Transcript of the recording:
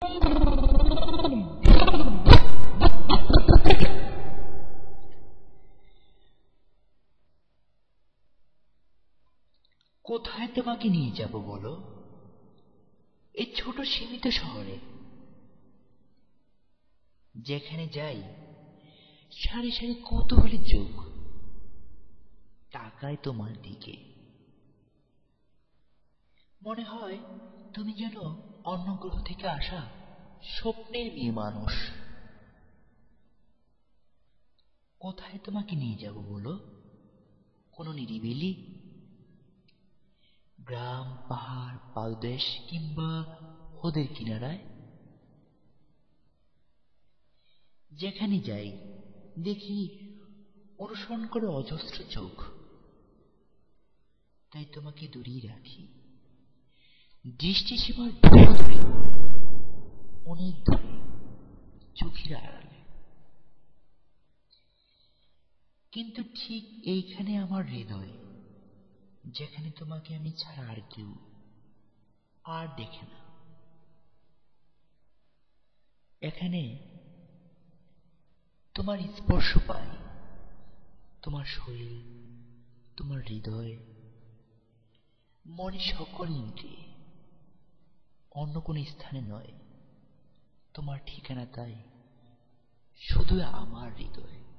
কোথায় তোমাকে নিয়ে যাব বলো? এই ছোট সীমিত শহরে যেখানে যাই সারি সারি কৌতূহলী চোখ তাকায় তোমার দিকে। মনে হয় তুমি যেন অন্য গ্রহ থেকে আসা স্বপ্নের মেয়ে মানুষ। কোথায় তোমাকে নিয়ে যাব বলো? কোনো নিরিবিলি গ্রাম, পাহাড়, পাদদেশ কিংবা হ্রদের কিনারায়? যেখানে যাই দেখি অনুসরণ করে অজস্র চোখ, তাই তোমাকে দূরিয়ে রাখি দৃষ্টি সীমার বহু দূরে, অনেক দূরে, চোখের আড়ালে। কিন্তু ঠিক এইখানে আমার হৃদয়, যেখানে তোমাকে আমি ছাড়া আর কেউ আর দেখে না। এখানে তোমার স্পর্শ পাই, তোমার শরীর, তোমার হৃদয়, মনে সকল ইন্দ্রিয়ে। অন্য কোন স্থানে নয়। তোমার ঠিকানা তাই শুধু আমার হৃদয়।